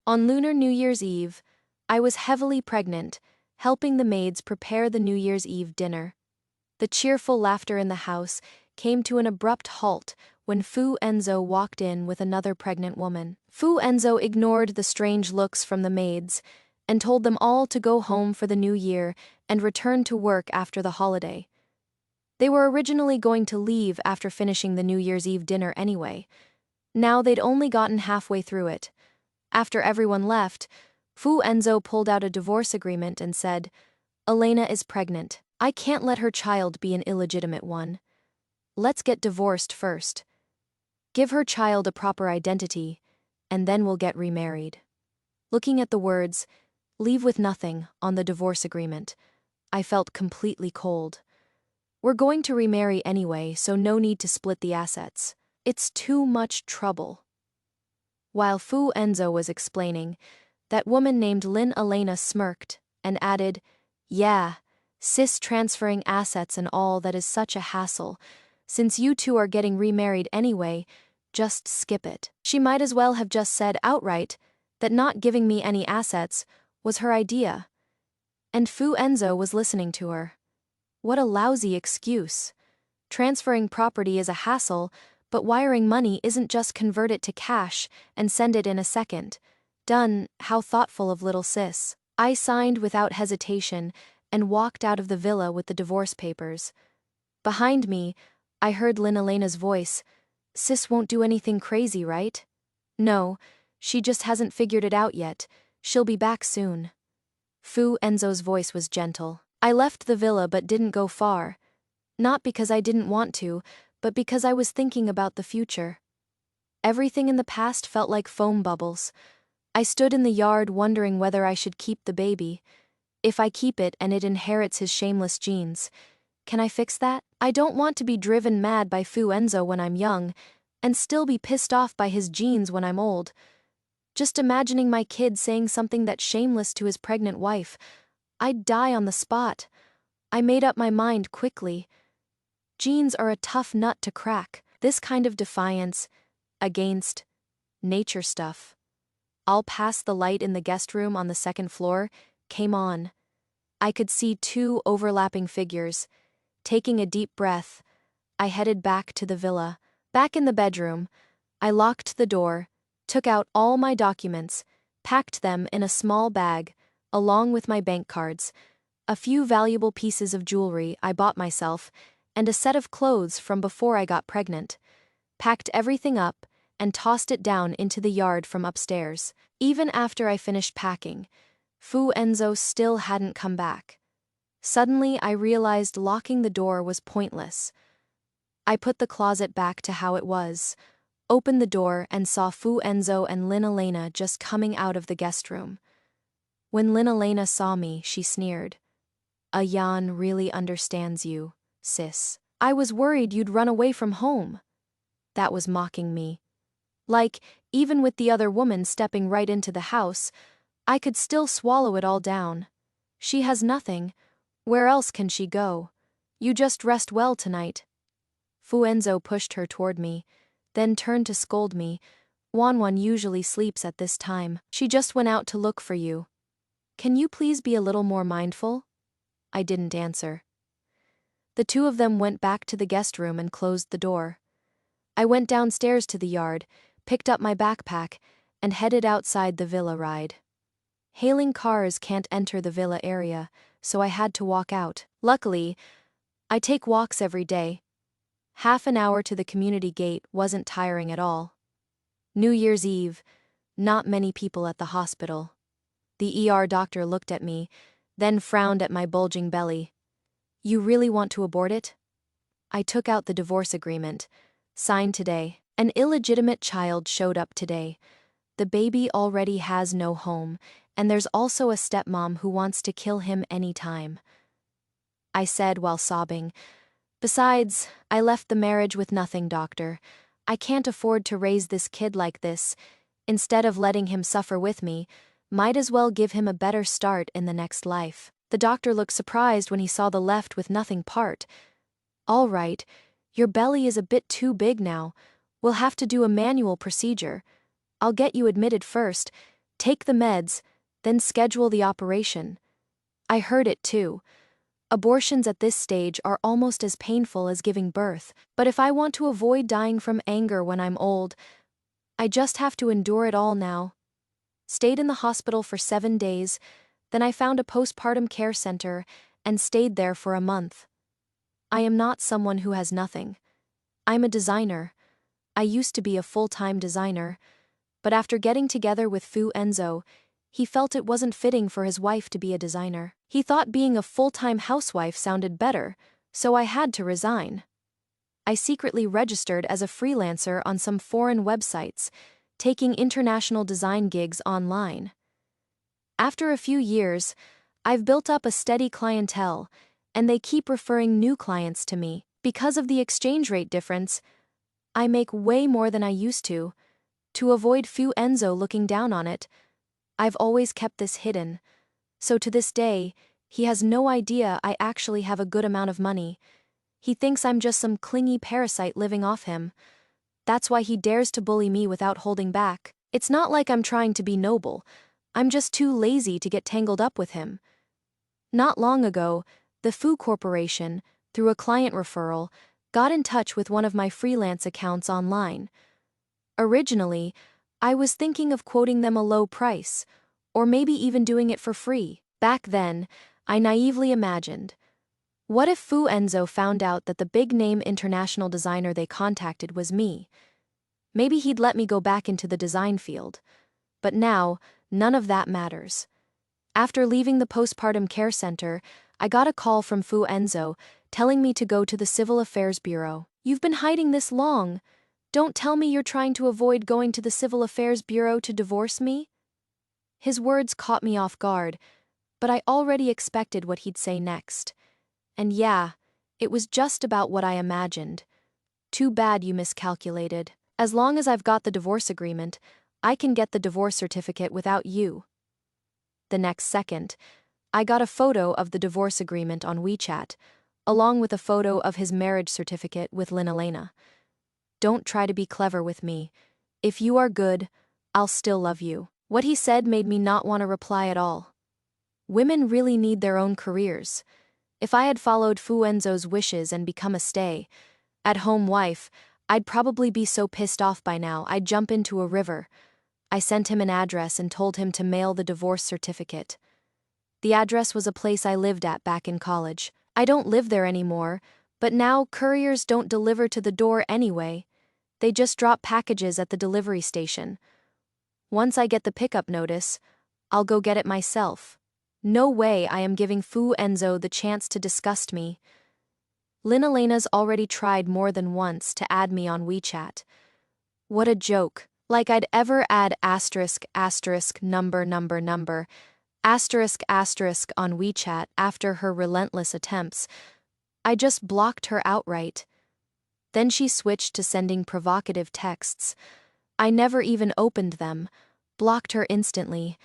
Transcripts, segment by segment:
On Lunar New Year's Eve, I was heavily pregnant, helping the maids prepare the New Year's Eve dinner. The cheerful laughter in the house came to an abrupt halt when Fu Enzo walked in with another pregnant woman. Fu Enzo ignored the strange looks from the maids and told them all to go home for the new year and return to work after the holiday. They were originally going to leave after finishing the New Year's Eve dinner anyway. Now they'd only gotten halfway through it. After everyone left, Fu Enzo pulled out a divorce agreement and said, "Elena is pregnant. I can't let her child be an illegitimate one. Let's get divorced first. Give her child a proper identity, and then we'll get remarried." Looking at the words, "leave with nothing," on the divorce agreement, I felt completely cold. We're going to remarry anyway, so no need to split the assets. It's too much trouble. While Fu Enzo was explaining, that woman named Lynn Elena smirked and added, "Yeah, sis, transferring assets and all that is such a hassle. Since you two are getting remarried anyway, just skip it." She might as well have just said outright that not giving me any assets was her idea. And Fu Enzo was listening to her. What a lousy excuse. Transferring property is a hassle, but wiring money isn't. Just convert it to cash and send it in a second. Done. How thoughtful of little sis. I signed without hesitation and walked out of the villa with the divorce papers. Behind me, I heard Lynn Elena's voice. "Sis won't do anything crazy, right?" "No, she just hasn't figured it out yet. She'll be back soon." Fu Enzo's voice was gentle. I left the villa but didn't go far. Not because I didn't want to, but because I was thinking about the future. Everything in the past felt like foam bubbles. I stood in the yard wondering whether I should keep the baby. If I keep it and it inherits his shameless genes, can I fix that? I don't want to be driven mad by Fu Enzo when I'm young, and still be pissed off by his genes when I'm old. Just imagining my kid saying something that's shameless to his pregnant wife, I'd die on the spot. I made up my mind quickly. Genes are a tough nut to crack. This kind of defiance against nature stuff. All past the light in the guest room on the second floor came on. I could see two overlapping figures. Taking a deep breath, I headed back to the villa. Back in the bedroom, I locked the door, took out all my documents, packed them in a small bag, along with my bank cards, a few valuable pieces of jewelry I bought myself, and a set of clothes from before I got pregnant. Packed everything up and tossed it down into the yard from upstairs. Even after I finished packing, Fu Enzo still hadn't come back. Suddenly, I realized locking the door was pointless. I put the closet back to how it was, opened the door and saw Fu Enzo and Lynn Elena just coming out of the guest room. When Lynn Elena saw me, she sneered. "A Jan really understands you, sis. I was worried you'd run away from home." That was mocking me. Like, even with the other woman stepping right into the house, I could still swallow it all down. She has nothing. Where else can she go? You just rest well tonight. Fu Enzo pushed her toward me, then turned to scold me. "Wanwan usually sleeps at this time. She just went out to look for you. Can you please be a little more mindful?" I didn't answer. The two of them went back to the guest room and closed the door. I went downstairs to the yard, picked up my backpack, and headed outside the villa ride. Hailing cars can't enter the villa area, so I had to walk out. Luckily, I take walks every day. Half an hour to the community gate wasn't tiring at all. New Year's Eve, not many people at the hospital. The ER doctor looked at me, then frowned at my bulging belly. "You really want to abort it?" I took out the divorce agreement. Signed today. An illegitimate child showed up today. The baby already has no home, and there's also a stepmom who wants to kill him anytime. I said while sobbing. "Besides, I left the marriage with nothing, doctor. I can't afford to raise this kid like this. Instead of letting him suffer with me, might as well give him a better start in the next life." The doctor looked surprised when he saw the left with nothing part. "All right, your belly is a bit too big now. We'll have to do a manual procedure. I'll get you admitted first, Take the meds, then schedule the operation. I heard it too. Abortions at this stage are almost as painful as giving birth, but if I want to avoid dying from anger when I'm old, I just have to endure it all now. Stayed in the hospital for 7 days, then I found a postpartum care center and stayed there for a month. I am not someone who has nothing. I'm a designer. I used to be a full-time designer, but after getting together with Fu Enzo, he felt it wasn't fitting for his wife to be a designer. He thought being a full-time housewife sounded better, so I had to resign. I secretly registered as a freelancer on some foreign websites, taking international design gigs online. After a few years, I've built up a steady clientele, and they keep referring new clients to me. Because of the exchange rate difference, I make way more than I used to. To avoid Fu Enzo looking down on it, I've always kept this hidden. So to this day, he has no idea I actually have a good amount of money. He thinks I'm just some clingy parasite living off him. That's why he dares to bully me without holding back. It's not like I'm trying to be noble. I'm just too lazy to get tangled up with him. Not long ago, the Fu Corporation, through a client referral, got in touch with one of my freelance accounts online. Originally, I was thinking of quoting them a low price, or maybe even doing it for free. Back then, I naively imagined, what if Fu Enzo found out that the big-name international designer they contacted was me? Maybe he'd let me go back into the design field. But now, none of that matters. After leaving the postpartum care center, I got a call from Fu Enzo telling me to go to the Civil Affairs Bureau. "You've been hiding this long. Don't tell me you're trying to avoid going to the Civil Affairs Bureau to divorce me?" His words caught me off guard, but I already expected what he'd say next. And yeah, it was just about what I imagined. "Too bad you miscalculated. As long as I've got the divorce agreement, I can get the divorce certificate without you." The next second, I got a photo of the divorce agreement on WeChat, along with a photo of his marriage certificate with Lynn Elena. "Don't try to be clever with me. If you are good, I'll still love you." What he said made me not want to reply at all. Women really need their own careers. If I had followed Fu Enzo's wishes and become a stay-at-home wife, I'd probably be so pissed off by now I'd jump into a river. I sent him an address and told him to mail the divorce certificate. The address was a place I lived at back in college. I don't live there anymore, but now couriers don't deliver to the door anyway. They just drop packages at the delivery station. Once I get the pickup notice, I'll go get it myself. No way I am giving Fu Enzo the chance to disgust me. Lynn Elena's already tried more than once to add me on WeChat. What a joke. Like I'd ever add asterisk asterisk number asterisk asterisk on WeChat after her relentless attempts. I just blocked her outright. Then she switched to sending provocative texts. I never even opened them, blocked her instantly.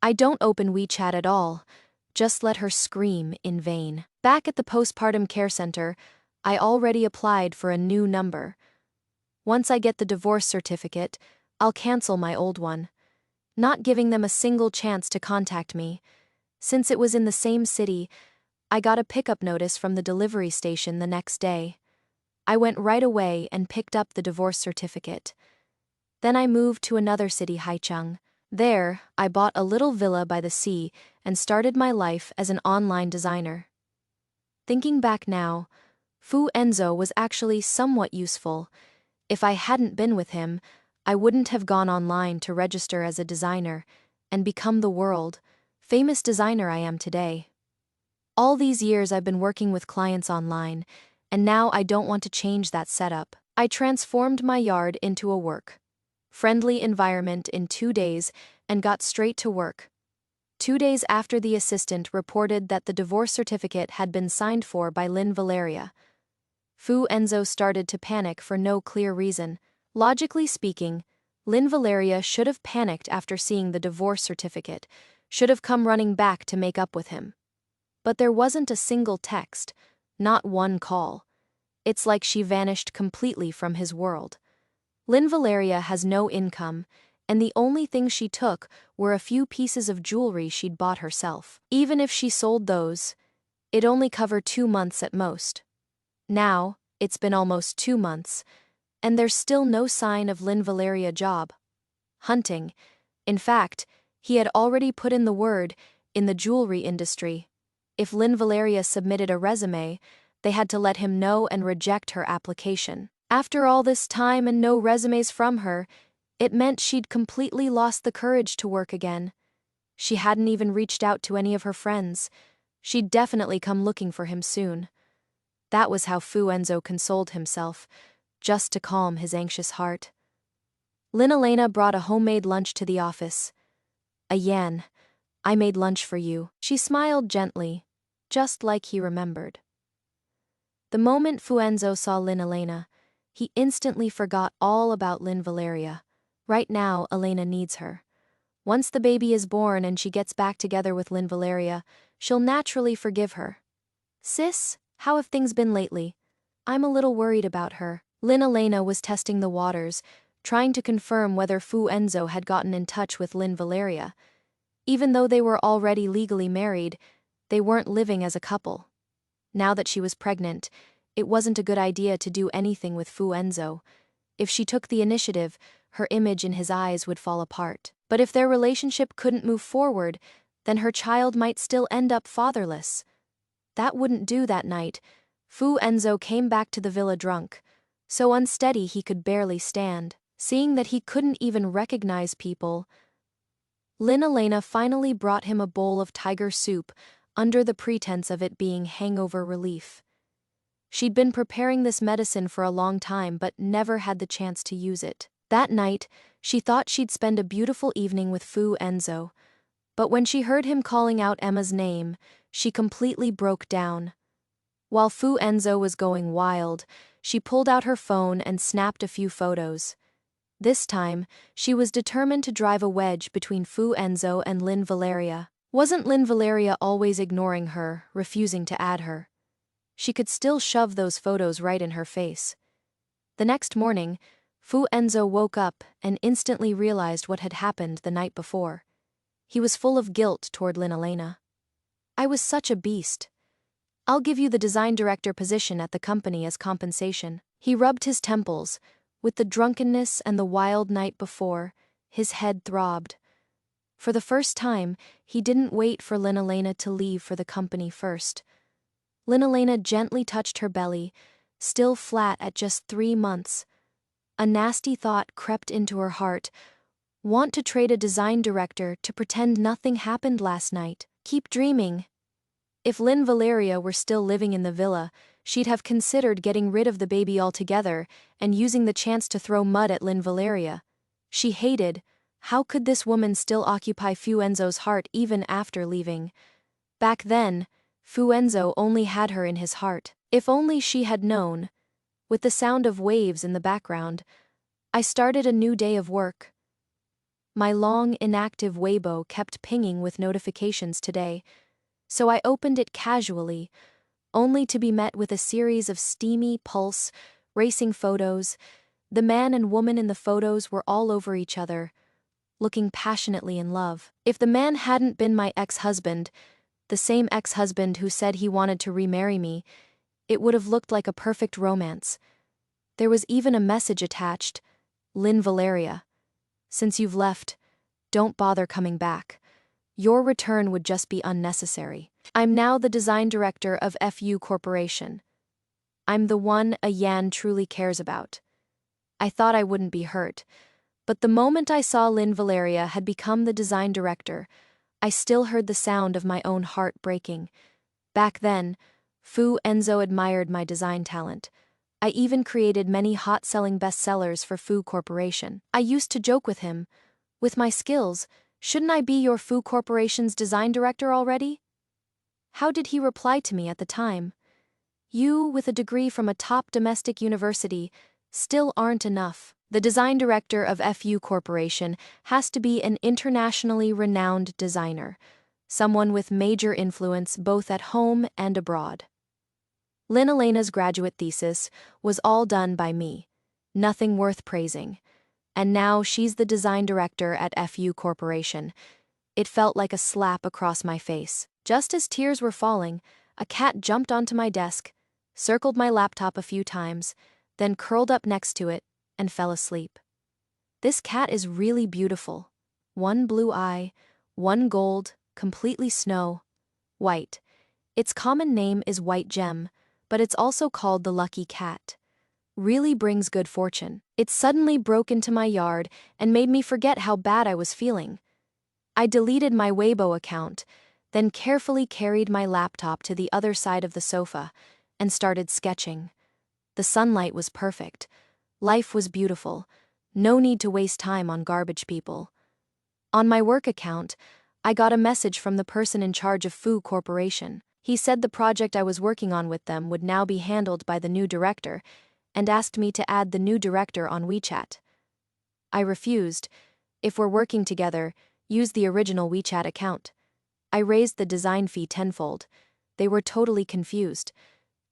I don't open WeChat at all, just let her scream in vain. Back at the postpartum care center, I already applied for a new number. Once I get the divorce certificate, I'll cancel my old one, not giving them a single chance to contact me. Since it was in the same city, I got a pickup notice from the delivery station the next day. I went right away and picked up the divorce certificate. Then I moved to another city, Haicheng. There, I bought a little villa by the sea and started my life as an online designer. Thinking back now, Fu Enzo was actually somewhat useful. If I hadn't been with him, I wouldn't have gone online to register as a designer and become the world-famous designer I am today. All these years I've been working with clients online, and now I don't want to change that setup. I transformed my yard into a work-friendly environment in 2 days and got straight to work. 2 days after the assistant reported that the divorce certificate had been signed for by Lynn Valeria, Fu Enzo started to panic for no clear reason. Logically speaking, Lynn Valeria should have panicked after seeing the divorce certificate, should have come running back to make up with him. But there wasn't a single text, not one call. It's like she vanished completely from his world. Lynn Valeria has no income, and the only things she took were a few pieces of jewelry she'd bought herself. Even if she sold those, it'd only cover 2 months at most. Now, it's been almost 2 months, and there's still no sign of Lynn Valeria job hunting. In fact, he had already put in the word in the jewelry industry. If Lynn Valeria submitted a resume, they had to let him know and reject her application. After all this time and no resumes from her, it meant she'd completely lost the courage to work again. She hadn't even reached out to any of her friends. She'd definitely come looking for him soon. That was how Fu Enzo consoled himself, just to calm his anxious heart. Lynn Elena brought a homemade lunch to the office. "Ayan, I made lunch for you." She smiled gently, just like he remembered. The moment Fu Enzo saw Lynn Elena, he instantly forgot all about Lynn Valeria. Right now, Elena needs her. Once the baby is born and she gets back together with Lynn Valeria, she'll naturally forgive her. "Sis, how have things been lately? I'm a little worried about her." Lynn Elena was testing the waters, trying to confirm whether Fu Enzo had gotten in touch with Lynn Valeria. Even though they were already legally married, they weren't living as a couple. Now that she was pregnant, it wasn't a good idea to do anything with Fu Enzo. If she took the initiative, her image in his eyes would fall apart. But if their relationship couldn't move forward, then her child might still end up fatherless. That wouldn't do that night. Fu Enzo came back to the villa drunk, so unsteady he could barely stand. Seeing that he couldn't even recognize people, Lynn Elena finally brought him a bowl of tiger soup under the pretense of it being hangover relief. She'd been preparing this medicine for a long time but never had the chance to use it. That night, she thought she'd spend a beautiful evening with Fu Enzo, but when she heard him calling out Emma's name, she completely broke down. While Fu Enzo was going wild, she pulled out her phone and snapped a few photos. This time, she was determined to drive a wedge between Fu Enzo and Lynn Valeria. Wasn't Lynn Valeria always ignoring her, refusing to add her? She could still shove those photos right in her face. The next morning, Fu Enzo woke up and instantly realized what had happened the night before. He was full of guilt toward Lynn Elena. "I was such a beast. I'll give you the design director position at the company as compensation." He rubbed his temples. With the drunkenness and the wild night before, his head throbbed. For the first time, he didn't wait for Lynn Elena to leave for the company first. Lynn Elena gently touched her belly, still flat at just 3 months. A nasty thought crept into her heart. Want to trade a design director to pretend nothing happened last night? Keep dreaming. If Lynn Valeria were still living in the villa, she'd have considered getting rid of the baby altogether and using the chance to throw mud at Lynn Valeria. She hated, how could this woman still occupy Fu Enzo's heart even after leaving? Back then, Fu Enzo only had her in his heart. If only she had known. With the sound of waves in the background, I started a new day of work. My long, inactive Weibo kept pinging with notifications today, so I opened it casually, only to be met with a series of steamy, racing photos. The man and woman in the photos were all over each other, looking passionately in love. If the man hadn't been my ex-husband, the same ex-husband who said he wanted to remarry me, it would have looked like a perfect romance. There was even a message attached: "Lynn Valeria, since you've left, don't bother coming back. Your return would just be unnecessary. I'm now the design director of FU Corporation. I'm the one Yan truly cares about." I thought I wouldn't be hurt, but the moment I saw Lynn Valeria had become the design director, I still heard the sound of my own heart breaking. Back then, Fu Enzo admired my design talent. I even created many hot-selling bestsellers for Fu Corporation. I used to joke with him, "With my skills, shouldn't I be your Fu Corporation's design director already?" How did he reply to me at the time? "You, with a degree from a top domestic university, still aren't enough. The design director of FU Corporation has to be an internationally renowned designer, someone with major influence both at home and abroad." Lynn Elena's graduate thesis was all done by me, nothing worth praising. and now she's the design director at FU Corporation. It felt like a slap across my face. Just as tears were falling, a cat jumped onto my desk, circled my laptop a few times, then curled up next to it and fell asleep. This cat is really beautiful. One blue eye, one gold, completely snow white. Its common name is white gem, but it's also called the lucky cat. Really brings good fortune. It suddenly broke into my yard and made me forget how bad I was feeling. I deleted my Weibo account, then carefully carried my laptop to the other side of the sofa and started sketching. The sunlight was perfect. Life was beautiful. No need to waste time on garbage people. On my work account, I got a message from the person in charge of FU Corporation. He said the project I was working on with them would now be handled by the new director, and asked me to add the new director on WeChat. I refused. If we're working together, use the original WeChat account. I raised the design fee tenfold. They were totally confused.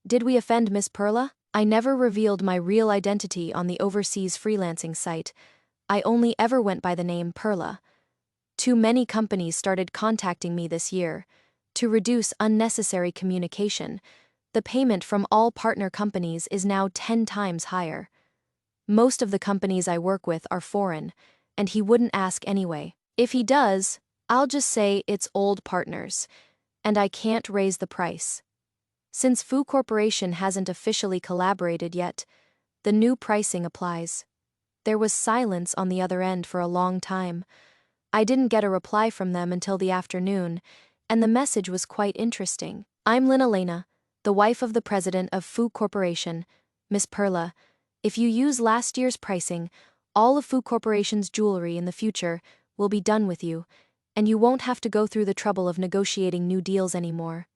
Did we offend Miss Perla? I never revealed my real identity on the overseas freelancing site. I only ever went by the name Perla. Too many companies started contacting me this year. To reduce unnecessary communication, the payment from all partner companies is now 10 times higher. Most of the companies I work with are foreign, and he wouldn't ask anyway. If he does, I'll just say it's old partners, and I can't raise the price. Since FU Corporation hasn't officially collaborated yet, the new pricing applies. There was silence on the other end for a long time. I didn't get a reply from them until the afternoon, and the message was quite interesting. I'm Lynn Elena, the wife of the president of FU Corporation, Miss Perla. If you use last year's pricing, all of FU Corporation's jewelry in the future will be done with you, and you won't have to go through the trouble of negotiating new deals anymore.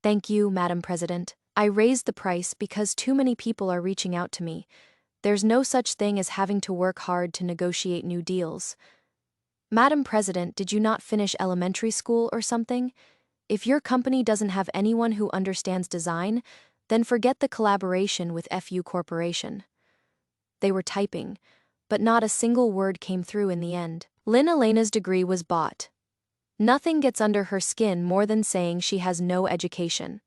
Thank you, Madam President. I raised the price because too many people are reaching out to me. There's no such thing as having to work hard to negotiate new deals. Madam President, did you not finish elementary school or something? If your company doesn't have anyone who understands design, then forget the collaboration with FU Corporation. They were typing, but not a single word came through in the end. Lynn Elena's degree was bought. Nothing gets under her skin more than saying she has no education.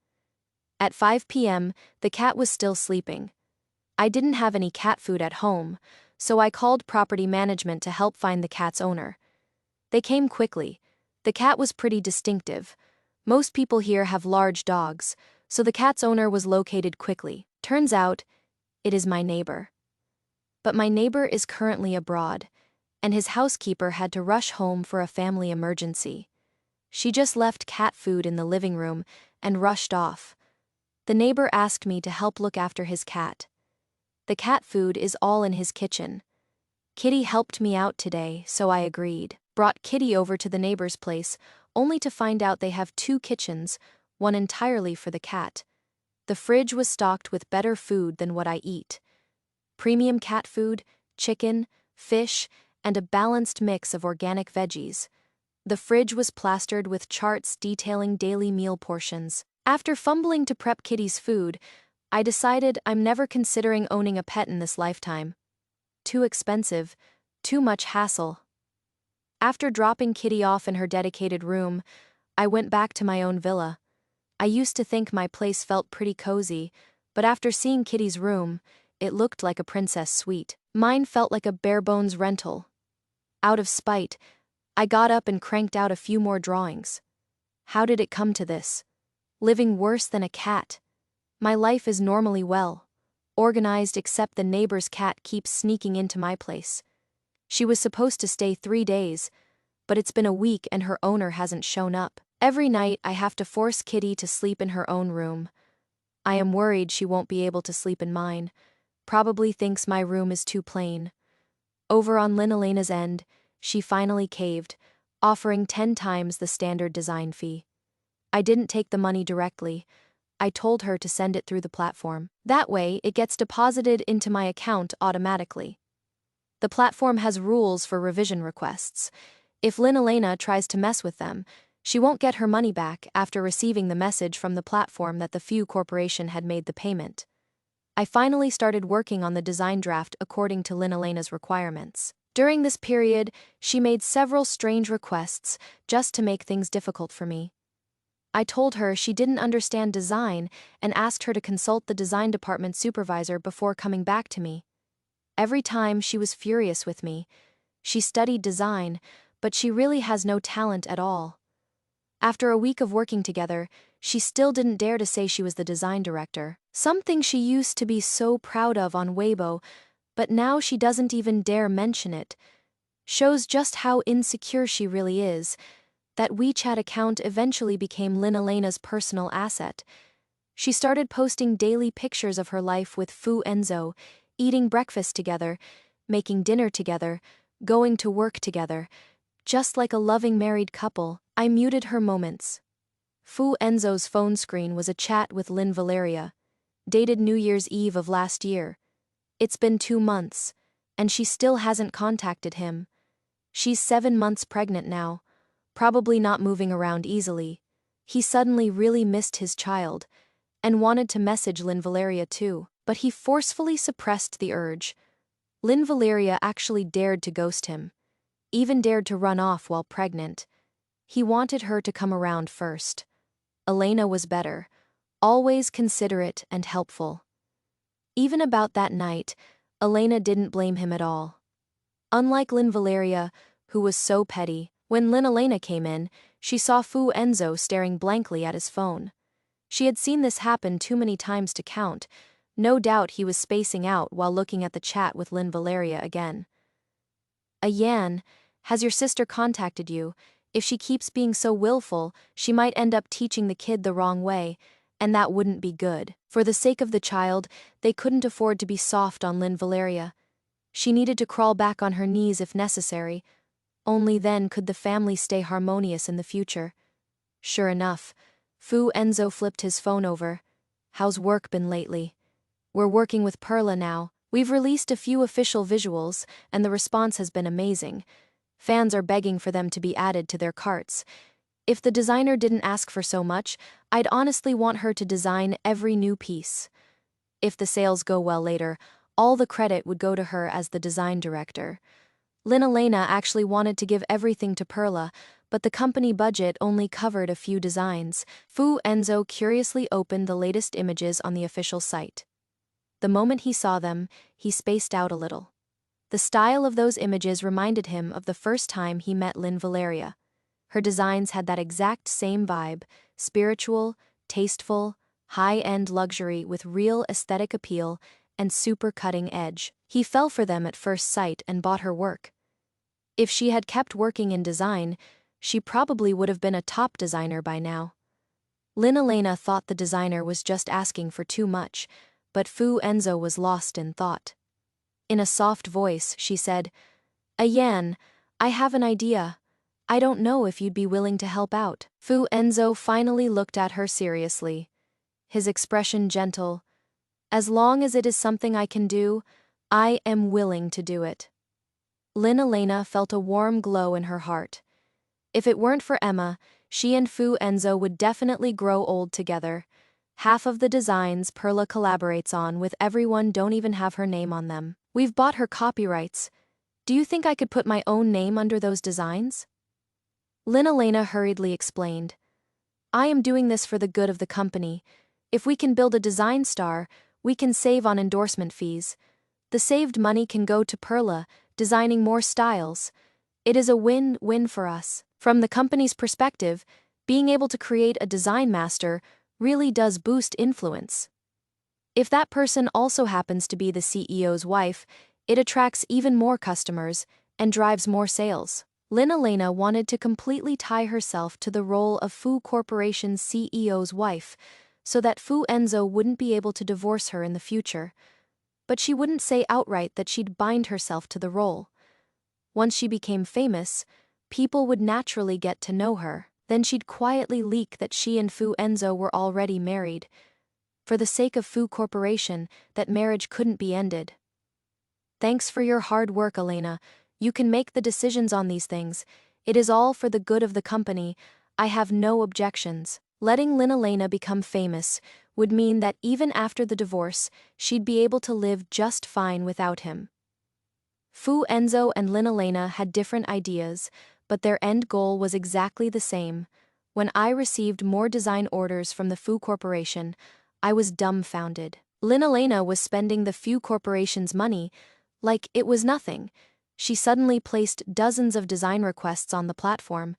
At 5 p.m., the cat was still sleeping. I didn't have any cat food at home, so I called property management to help find the cat's owner. They came quickly. The cat was pretty distinctive. Most people here have large dogs, so the cat's owner was located quickly. Turns out, it is my neighbor. But my neighbor is currently abroad, and his housekeeper had to rush home for a family emergency. She just left cat food in the living room and rushed off. The neighbor asked me to help look after his cat. The cat food is all in his kitchen. Kitty helped me out today, so I agreed. Brought Kitty over to the neighbor's place, only to find out they have 2 kitchens, one entirely for the cat. The fridge was stocked with better food than what I eat. Premium cat food, chicken, fish, and a balanced mix of organic veggies. The fridge was plastered with charts detailing daily meal portions. After fumbling to prep Kitty's food, I decided I'm never considering owning a pet in this lifetime. Too expensive, too much hassle. After dropping Kitty off in her dedicated room, I went back to my own villa. I used to think my place felt pretty cozy, but after seeing Kitty's room, it looked like a princess suite. Mine felt like a bare-bones rental. Out of spite, I got up and cranked out a few more drawings. How did it come to this? Living worse than a cat. My life is normally well organized, except the neighbor's cat keeps sneaking into my place. She was supposed to stay 3 days, but it's been a week and her owner hasn't shown up. Every night I have to force Kitty to sleep in her own room. I am worried she won't be able to sleep in mine. Probably thinks my room is too plain. Over on Lynn Elena's end, she finally caved, offering 10 times the standard design fee. I didn't take the money directly. I told her to send it through the platform. That way, it gets deposited into my account automatically. The platform has rules for revision requests. If Lynn Elena tries to mess with them, she won't get her money back after receiving the message from the platform that the FU Corporation had made the payment. I finally started working on the design draft according to Elena's requirements. During this period, she made several strange requests just to make things difficult for me. I told her she didn't understand design and asked her to consult the design department supervisor before coming back to me. Every time she was furious with me. She studied design, but she really has no talent at all. After a week of working together, she still didn't dare to say she was the design director, something she used to be so proud of on Weibo, but now she doesn't even dare mention it. Shows just how insecure she really is. That WeChat account eventually became Elena's personal asset. She started posting daily pictures of her life with Fu Enzo, eating breakfast together, making dinner together, going to work together. Just like a loving married couple, I muted her moments. Fu Enzo's phone screen was a chat with Lynn Valeria, dated New Year's Eve of last year. It's been 2 months, and she still hasn't contacted him. She's 7 months pregnant now, probably not moving around easily. He suddenly really missed his child, and wanted to message Lynn Valeria too, but he forcefully suppressed the urge. Lynn Valeria actually dared to ghost him, even dared to run off while pregnant. He wanted her to come around first. Elena was better, always considerate and helpful. Even about that night, Elena didn't blame him at all. Unlike Lynn Valeria, who was so petty, when Elena came in, she saw Fu Enzo staring blankly at his phone. She had seen this happen too many times to count. No doubt he was spacing out while looking at the chat with Lynn Valeria again. Ayan, has your sister contacted you? If she keeps being so willful, she might end up teaching the kid the wrong way, and that wouldn't be good. For the sake of the child, they couldn't afford to be soft on Lynn Valeria. She needed to crawl back on her knees if necessary. Only then could the family stay harmonious in the future. Sure enough, Fu Enzo flipped his phone over. How's work been lately? We're working with Perla now. We've released a few official visuals, and the response has been amazing. Fans are begging for them to be added to their carts. If the designer didn't ask for so much, I'd honestly want her to design every new piece. If the sales go well later, all the credit would go to her as the design director. Elena actually wanted to give everything to Perla, but the company budget only covered a few designs. Fu Enzo curiously opened the latest images on the official site. The moment he saw them, he spaced out a little. The style of those images reminded him of the first time he met Lynn Valeria. Her designs had that exact same vibe, spiritual, tasteful, high-end luxury with real aesthetic appeal and super cutting edge. He fell for them at first sight and bought her work. If she had kept working in design, she probably would have been a top designer by now. Elena thought the designer was just asking for too much, but Fu Enzo was lost in thought. In a soft voice, she said, Ayan, I have an idea. I don't know if you'd be willing to help out. Fu Enzo finally looked at her seriously, his expression gentle. As long as it is something I can do, I am willing to do it. Elena felt a warm glow in her heart. If it weren't for Emma, she and Fu Enzo would definitely grow old together. Half of the designs Perla collaborates on with everyone don't even have her name on them. We've bought her copyrights. Do you think I could put my own name under those designs? Elena hurriedly explained. I am doing this for the good of the company. If we can build a design star, we can save on endorsement fees. The saved money can go to Perla, designing more styles. It is a win-win for us. From the company's perspective, being able to create a design master really does boost influence. If that person also happens to be the CEO's wife, it attracts even more customers and drives more sales. Elena wanted to completely tie herself to the role of Fu Corporation's CEO's wife, so that Fu Enzo wouldn't be able to divorce her in the future. But she wouldn't say outright that she'd bind herself to the role. Once she became famous, people would naturally get to know her. Then she'd quietly leak that she and Fu Enzo were already married. For the sake of Fu Corporation, that marriage couldn't be ended. Thanks for your hard work, Elena. You can make the decisions on these things. It is all for the good of the company. I have no objections. Letting Elena become famous would mean that even after the divorce, she'd be able to live just fine without him. Fu Enzo and Lin Elena had different ideas, but their end goal was exactly the same. When I received more design orders from the Fu Corporation, I was dumbfounded. Lin Elena was spending the Fu Corporation's money like it was nothing. She suddenly placed dozens of design requests on the platform.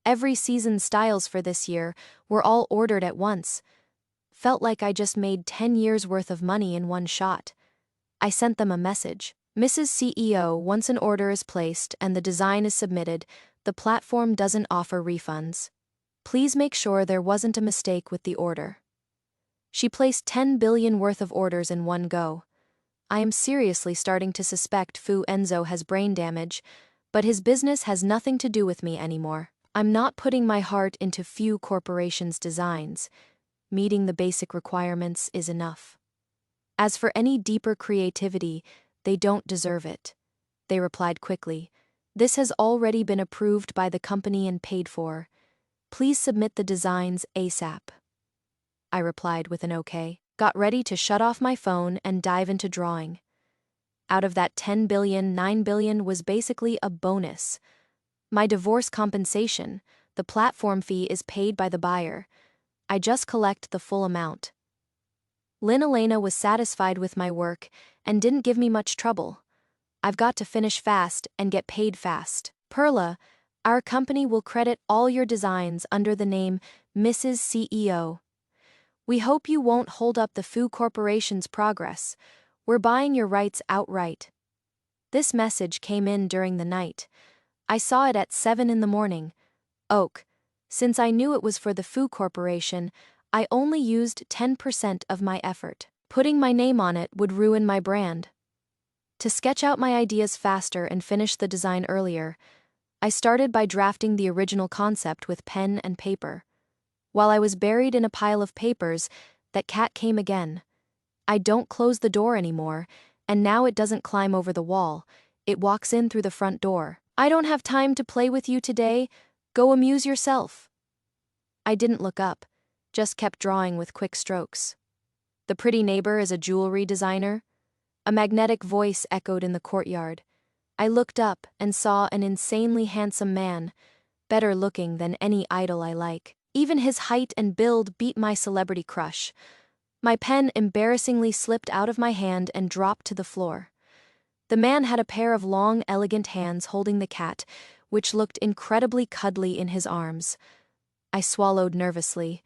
Every season's styles for this year were all ordered at once. Felt like I just made 10 years worth of money in one shot. I sent them a message. Mrs. CEO, once an order is placed and the design is submitted, the platform doesn't offer refunds. Please make sure there wasn't a mistake with the order. She placed 10 billion worth of orders in one go. I am seriously starting to suspect Fu Enzo has brain damage, but his business has nothing to do with me anymore. I'm not putting my heart into Fu Corporation's designs. Meeting the basic requirements is enough. As for any deeper creativity, they don't deserve it. They replied quickly. This has already been approved by the company and paid for. Please submit the designs ASAP. I replied with an okay. Got ready to shut off my phone and dive into drawing. Out of that 10 billion, 9 billion was basically a bonus. My divorce compensation, the platform fee is paid by the buyer. I just collect the full amount. Lin Elena was satisfied with my work and didn't give me much trouble. I've got to finish fast and get paid fast. Perla, our company will credit all your designs under the name Mrs. CEO. We hope you won't hold up the Fu Corporation's progress. We're buying your rights outright. This message came in during the night. I saw it at 7 in the morning. Oak. Since I knew it was for the Fu Corporation, I only used 10% of my effort. Putting my name on it would ruin my brand. To sketch out my ideas faster and finish the design earlier, I started by drafting the original concept with pen and paper. While I was buried in a pile of papers, that cat came again. I don't close the door anymore, and now it doesn't climb over the wall, it walks in through the front door. I don't have time to play with you today, go amuse yourself. I didn't look up, just kept drawing with quick strokes. The pretty neighbor is a jewelry designer. A magnetic voice echoed in the courtyard. I looked up and saw an insanely handsome man, better looking than any idol I like. Even his height and build beat my celebrity crush. My pen embarrassingly slipped out of my hand and dropped to the floor. The man had a pair of long, elegant hands holding the cat, which looked incredibly cuddly in his arms. I swallowed nervously.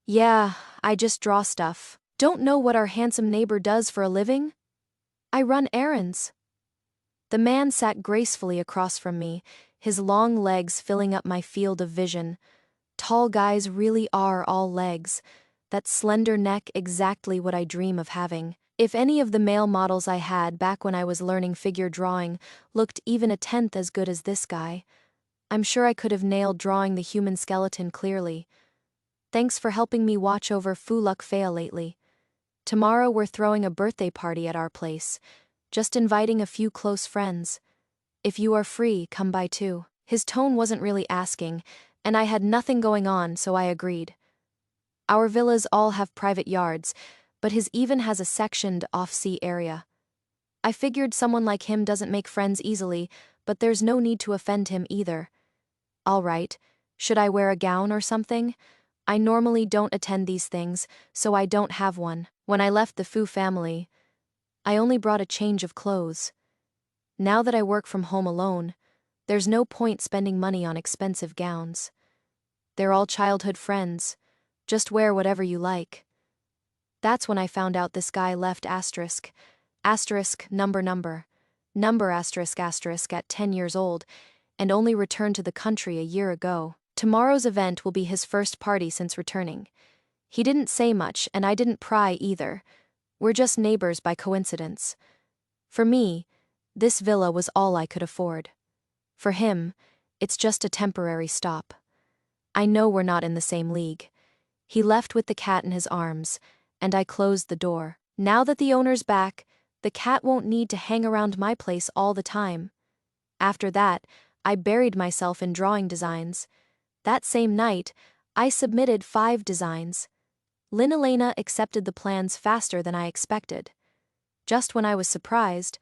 Yeah, I just draw stuff. Don't know what our handsome neighbor does for a living? I run errands. The man sat gracefully across from me, his long legs filling up my field of vision. Tall guys really are all legs. That slender neck exactly what I dream of having. If any of the male models I had back when I was learning figure drawing looked even a tenth as good as this guy, I'm sure I could have nailed drawing the human skeleton clearly. Thanks for helping me watch over Fu Luck Fail lately. Tomorrow we're throwing a birthday party at our place. Just inviting a few close friends. If you are free, come by too. His tone wasn't really asking, and I had nothing going on, so I agreed. Our villas all have private yards, but his even has a sectioned off-sea area. I figured someone like him doesn't make friends easily, but there's no need to offend him either. All right, should I wear a gown or something? I normally don't attend these things, so I don't have one. When I left the Fu family, I only brought a change of clothes. Now that I work from home alone, there's no point spending money on expensive gowns. They're all childhood friends. Just wear whatever you like. That's when I found out this guy left asterisk number asterisk at 10 years old, and only returned to the country a year ago. Tomorrow's event will be his first party since returning. He didn't say much, and I didn't pry either. We're just neighbors by coincidence. For me, this villa was all I could afford. For him, it's just a temporary stop. I know we're not in the same league. He left with the cat in his arms, and I closed the door. Now that the owner's back, the cat won't need to hang around my place all the time. After that, I buried myself in drawing designs. That same night, I submitted 5 designs. Lynn Elena accepted the plans faster than I expected. Just when I was surprised,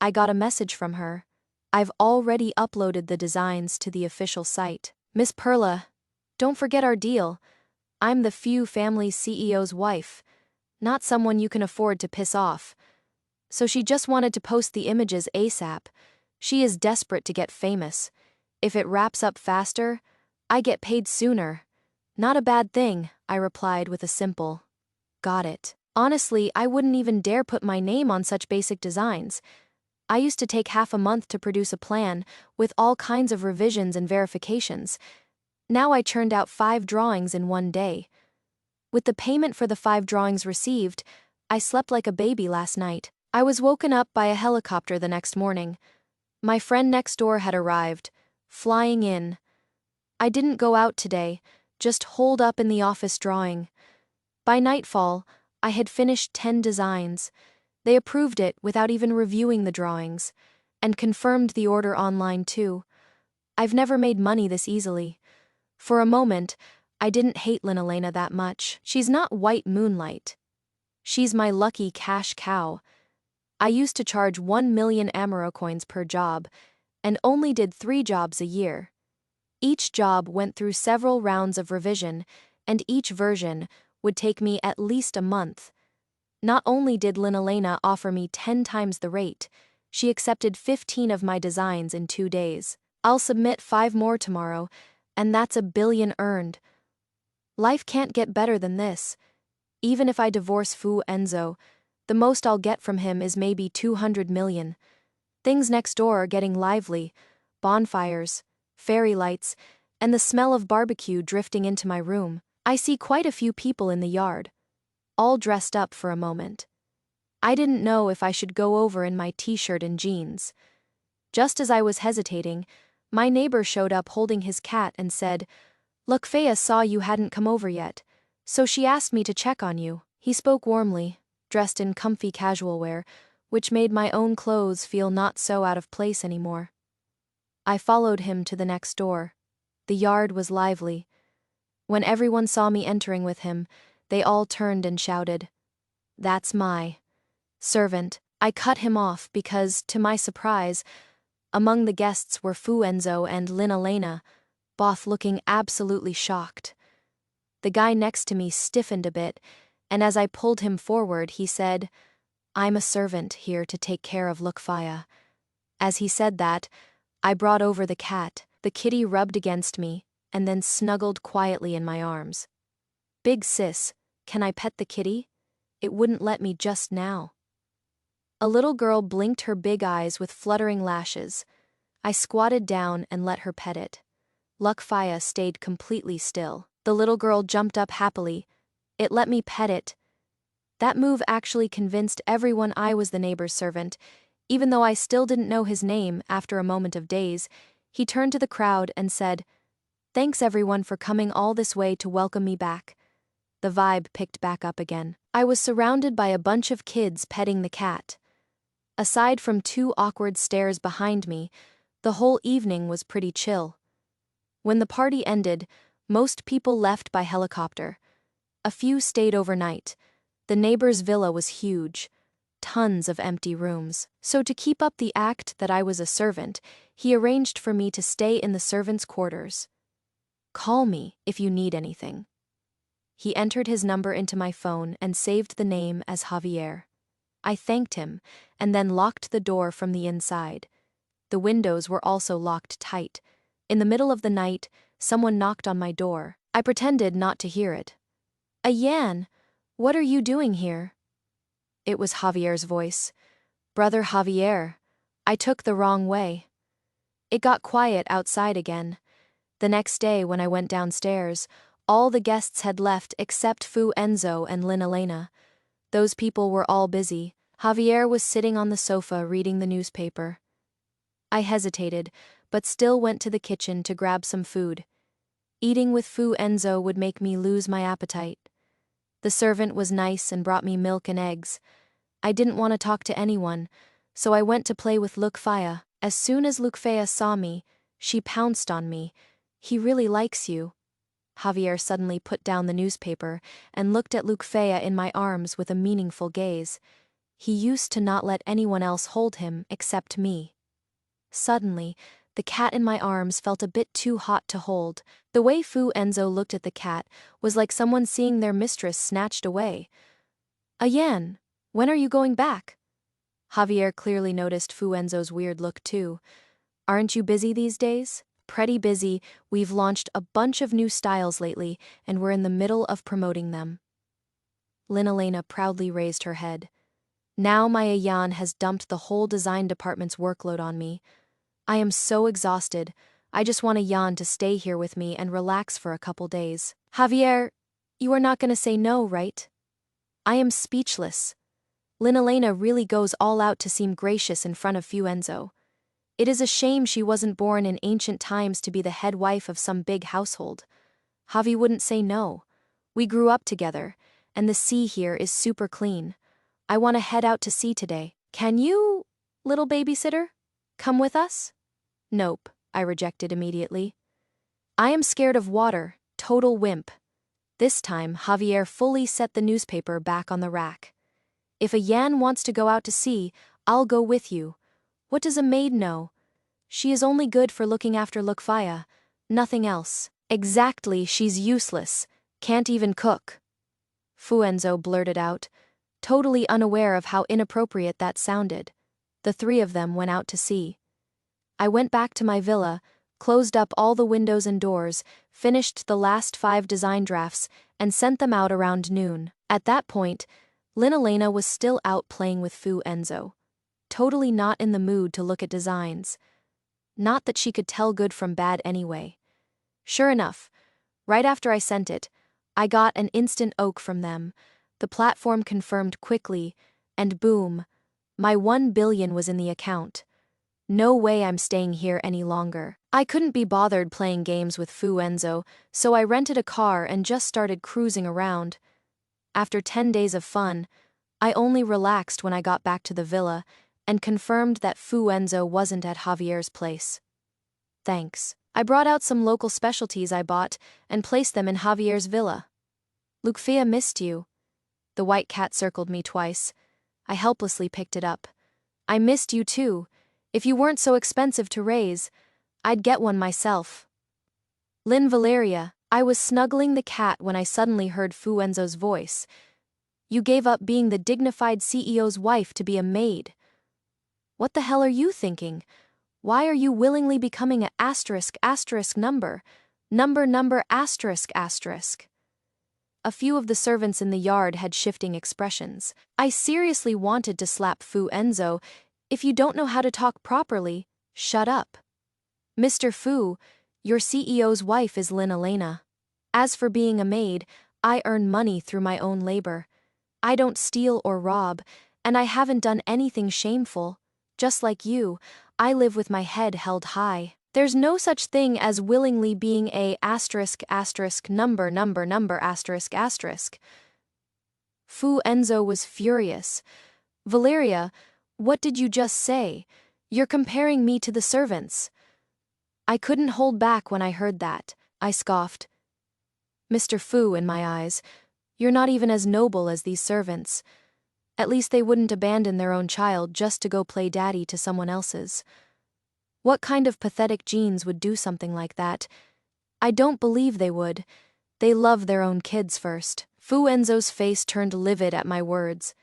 I got a message from her. I've already uploaded the designs to the official site. Miss Perla, don't forget our deal. I'm the few family's CEO's wife, not someone you can afford to piss off. So she just wanted to post the images ASAP. She is desperate to get famous. If it wraps up faster, I get paid sooner. Not a bad thing, I replied with a simple, got it. Honestly, I wouldn't even dare put my name on such basic designs. I used to take half a month to produce a plan, with all kinds of revisions and verifications. Now I churned out 5 drawings in one day. With the payment for the 5 drawings received, I slept like a baby last night. I was woken up by a helicopter the next morning. My friend next door had arrived, flying in. I didn't go out today, just holed up in the office drawing. By nightfall, I had finished 10 designs. They approved it without even reviewing the drawings, and confirmed the order online too. I've never made money this easily. For a moment, I didn't hate Lynn Elena that much. She's not white moonlight. She's my lucky cash cow. I used to charge 1 million Amaro coins per job, and only did 3 jobs a year. Each job went through several rounds of revision, and each version would take me at least a month. Not only did Lynn Elena offer me 10 times the rate, she accepted 15 of my designs in 2 days. I'll submit 5 more tomorrow, and that's $1 billion earned. Life can't get better than this. Even if I divorce Fu Enzo, the most I'll get from him is maybe 200 million. Things next door are getting lively: bonfires, fairy lights, and the smell of barbecue drifting into my room. I see quite a few people in the yard, all dressed up for a moment. I didn't know if I should go over in my t-shirt and jeans. Just as I was hesitating, my neighbor showed up holding his cat and said, "Look, Fea saw you hadn't come over yet, so she asked me to check on you." He spoke warmly, dressed in comfy casual wear, which made my own clothes feel not so out of place anymore. I followed him to the next door. The yard was lively. When everyone saw me entering with him, they all turned and shouted, "That's my servant." I cut him off because, to my surprise, among the guests were Fu Enzo and Lynn Elena, both looking absolutely shocked. The guy next to me stiffened a bit, and as I pulled him forward, he said, "I'm a servant here to take care of Lukfaya." As he said that, I brought over the cat. The kitty rubbed against me, and then snuggled quietly in my arms. "Big sis, can I pet the kitty? It wouldn't let me just now." A little girl blinked her big eyes with fluttering lashes. I squatted down and let her pet it. Lukfaya stayed completely still. The little girl jumped up happily. It let me pet it. That move actually convinced everyone I was the neighbor's servant. Even though I still didn't know his name, after a moment of daze, he turned to the crowd and said, "Thanks everyone for coming all this way to welcome me back." The vibe picked back up again. I was surrounded by a bunch of kids petting the cat. Aside from 2 awkward stares behind me, the whole evening was pretty chill. When the party ended, most people left by helicopter. A few stayed overnight. The neighbor's villa was huge. Tons of empty rooms. So to keep up the act that I was a servant, he arranged for me to stay in the servants' quarters. "Call me if you need anything." He entered his number into my phone and saved the name as Javier. I thanked him, and then locked the door from the inside. The windows were also locked tight. In the middle of the night, someone knocked on my door. I pretended not to hear it. "Ayan, what are you doing here?" It was Javier's voice. "Brother Javier, I took the wrong way." It got quiet outside again. The next day when I went downstairs, all the guests had left except Fu Enzo and Lynn Elena. Those people were all busy. Javier was sitting on the sofa reading the newspaper. I hesitated, but still went to the kitchen to grab some food. Eating with Fu Enzo would make me lose my appetite. The servant was nice and brought me milk and eggs. I didn't want to talk to anyone, so I went to play with Lukfaya. As soon as Lukfaya saw me, she pounced on me. "He really likes you." Javier suddenly put down the newspaper and looked at Lucfea in my arms with a meaningful gaze. He used to not let anyone else hold him except me. Suddenly, the cat in my arms felt a bit too hot to hold. The way Fu Enzo looked at the cat was like someone seeing their mistress snatched away. Ayan, when are you going back? Javier clearly noticed Fu Enzo's weird look too. Aren't you busy these days? Pretty busy. We've launched a bunch of new styles lately, and we're in the middle of promoting them. Linalena proudly raised her head. Now my Ayan has dumped the whole design department's workload on me. I am so exhausted. I just want Ayan to stay here with me and relax for a couple days. Javier, you are not going to say no, right? I am speechless. Linalena really goes all out to seem gracious in front of Fu Enzo. It is a shame she wasn't born in ancient times to be the head wife of some big household. Javi wouldn't say no. We grew up together, and the sea here is super clean. I want to head out to sea today. Can you, little babysitter, come with us? Nope, I rejected immediately. I am scared of water, total wimp. This time, Javier fully set the newspaper back on the rack. If Ayan wants to go out to sea, I'll go with you. What does a maid know? She is only good for looking after Lucfaya, nothing else. Exactly, she's useless, can't even cook. Fu Enzo blurted out, totally unaware of how inappropriate that sounded. The three of them went out to sea. I went back to my villa, closed up all the windows and doors, finished the last 5 design drafts, and sent them out around noon. At that point, Linalena was still out playing with Fu Enzo, totally not in the mood to look at designs. Not that she could tell good from bad anyway. Sure enough, right after I sent it, I got an instant oak from them. The platform confirmed quickly, and boom, my 1 billion was in the account. No way I'm staying here any longer. I couldn't be bothered playing games with Fu Enzo, so I rented a car and just started cruising around. After 10 days of fun, I only relaxed when I got back to the villa and confirmed that Fu Enzo wasn't at Javier's place. Thanks. I brought out some local specialties I bought and placed them in Javier's villa. Lucfea missed you. The white cat circled me twice. I helplessly picked it up. I missed you too. If you weren't so expensive to raise, I'd get one myself. Lynn Valeria, I was snuggling the cat when I suddenly heard Fu Enzo's voice. You gave up being the dignified CEO's wife to be a maid. What the hell are you thinking? Why are you willingly becoming a number? Number asterisk? A few of the servants in the yard had shifting expressions. I seriously wanted to slap Fu Enzo. If you don't know how to talk properly, shut up. Mr. Fu, your CEO's wife is Linalena. As for being a maid, I earn money through my own labor. I don't steal or rob, and I haven't done anything shameful. Just like you, I live with my head held high. There's no such thing as willingly being a number asterisk. Fu Enzo was furious. Valeria, what did you just say? You're comparing me to the servants. I couldn't hold back when I heard that. I scoffed. Mr. Fu, in my eyes, you're not even as noble as these servants. At least they wouldn't abandon their own child just to go play daddy to someone else's. What kind of pathetic genes would do something like that? I don't believe they would. They love their own kids first. Fu Enzo's face turned livid at my words,